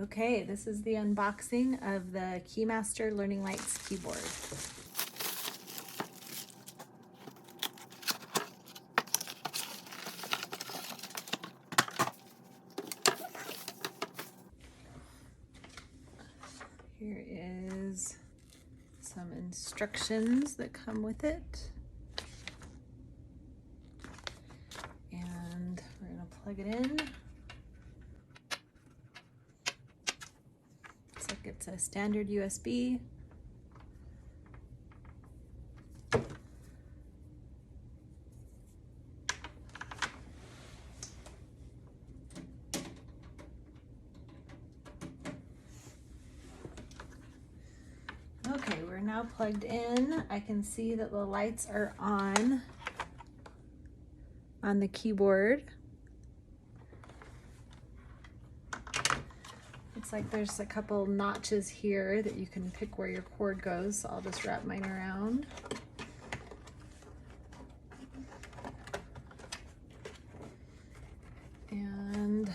Okay, this is the unboxing of the KeyMaster Learning Lights keyboard. Here is some instructions that come with it. And we're going to plug it in. Looks like it's a standard USB. Okay, we're now plugged in. I can see that the lights are on the keyboard. Looks like there's a couple notches here that you can pick where your cord goes, so I'll just wrap mine around. And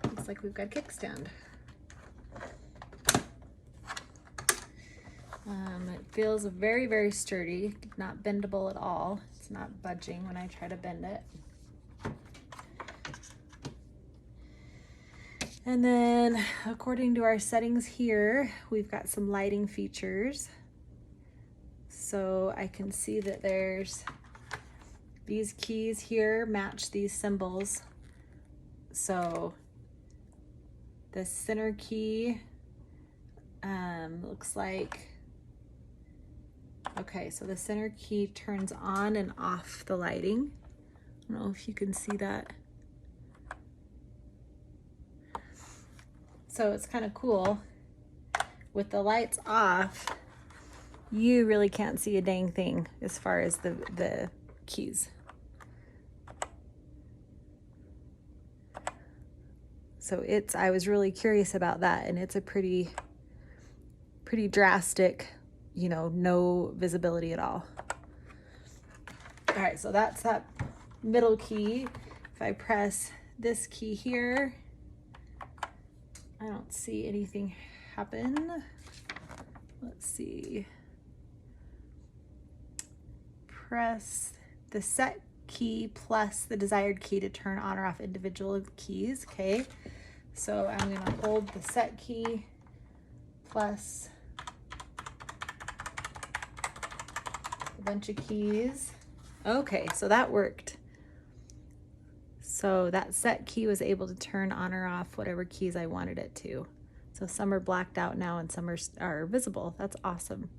looks like we've got a kickstand. It feels very, very sturdy, not bendable at all. It's not budging when I try to bend it. And then according to our settings here, we've got some lighting features. So I can see that there's these keys here match these symbols. So the center key looks like, okay, so the center key turns on and off the lighting. I don't know if you can see that. So it's kind of cool. With the lights off, you really can't see a dang thing as far as the keys. So I was really curious about that, and it's a pretty drastic, you know, no visibility at all. All right, so that's that middle key. If I press this key here, I don't see anything happen. Let's see. Press the set key plus the desired key to turn on or off individual keys. Okay, so I'm gonna hold the set key plus a bunch of keys. Okay, so that worked. So that set key was able to turn on or off whatever keys I wanted it to. So some are blacked out now and some are visible. That's awesome.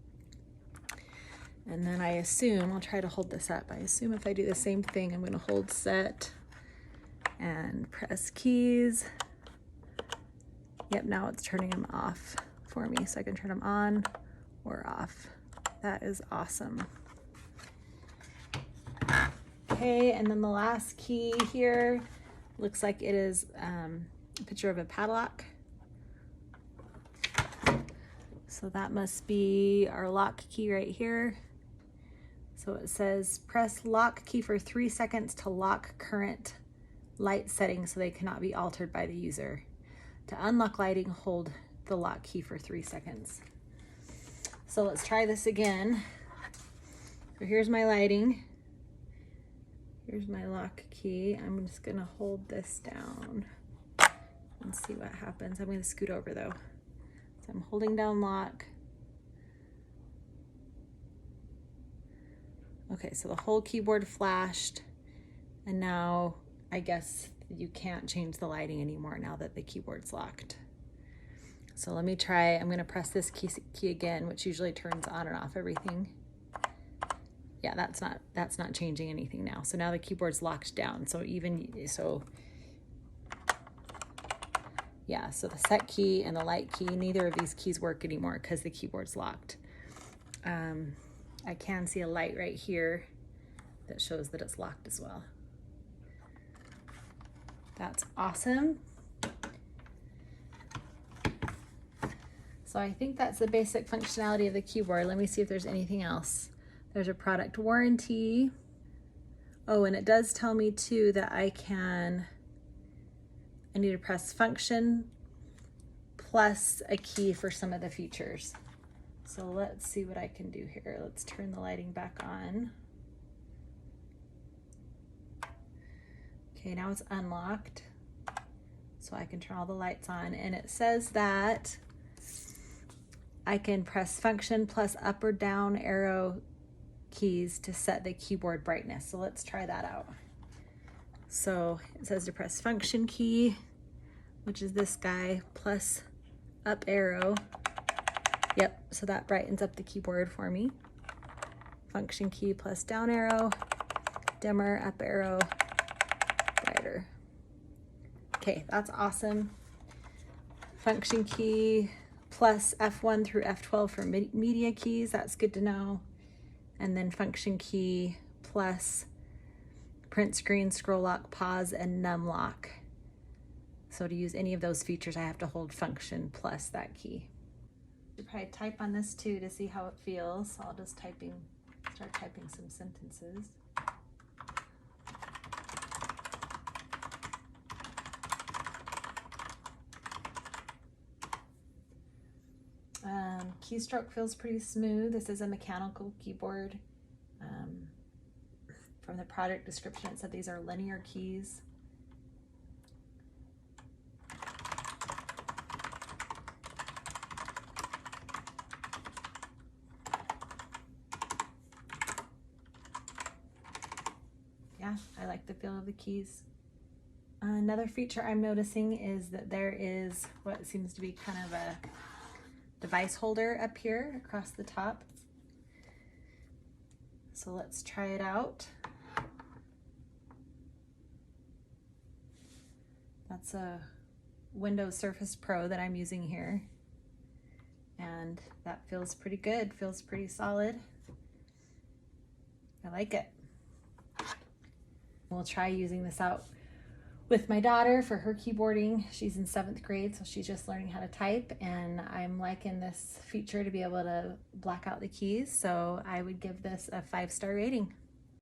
And then I assume, I'll try to hold this up. I assume if I do the same thing, I'm going to hold set and press keys. Yep, now it's turning them off for me, so I can turn them on or off. That is awesome. Okay, and then the last key here looks like it is a picture of a padlock. So that must be our lock key right here. So it says press lock key for 3 seconds to lock current light settings so they cannot be altered by the user. To unlock lighting, hold the lock key for 3 seconds. So let's try this again. So here's my lighting. Here's my lock key. I'm just gonna hold this down and see what happens. I'm gonna scoot over though. So I'm holding down lock. Okay, so the whole keyboard flashed, and now I guess you can't change the lighting anymore now that the keyboard's locked. So let me try, I'm gonna press this key again, which usually turns on and off everything. Yeah, that's not changing anything now. So now the keyboard's locked down. So yeah, so the set key and the light key, neither of these keys work anymore because the keyboard's locked. I can see a light right here that shows that it's locked as well. That's awesome. So I think that's the basic functionality of the keyboard. Let me see if there's anything else. There's a product warranty. Oh, and it does tell me too that I need to press function plus a key for some of the features. So let's see what I can do here. Let's turn the lighting back on. Okay, now it's unlocked. So I can turn all the lights on, and it says that I can press function plus up or down arrow keys to set the keyboard brightness. So let's try that out. So it says to press function key, which is this guy, plus up arrow. Yep, so that brightens up the keyboard for me. Function key plus down arrow, dimmer, up arrow, brighter. Okay, that's awesome. Function key plus F1 through F12 for media keys, that's good to know. And then function key plus print screen, scroll lock, pause, and num lock. So to use any of those features, I have to hold function plus that key. Should probably type on this too to see how it feels. So I'll just start typing some sentences. Keystroke feels pretty smooth. This is a mechanical keyboard. From the product description, it said these are linear keys. Yeah, I like the feel of the keys. Another feature I'm noticing is that there is what seems to be kind of a device holder up here across the top. So let's try it out. That's a Windows Surface Pro that I'm using here. And that feels pretty good, feels pretty solid. I like it. We'll try using this out with my daughter for her keyboarding. She's in 7th grade, so she's just learning how to type, and I'm liking this feature to be able to black out the keys, so I would give this a 5-star rating.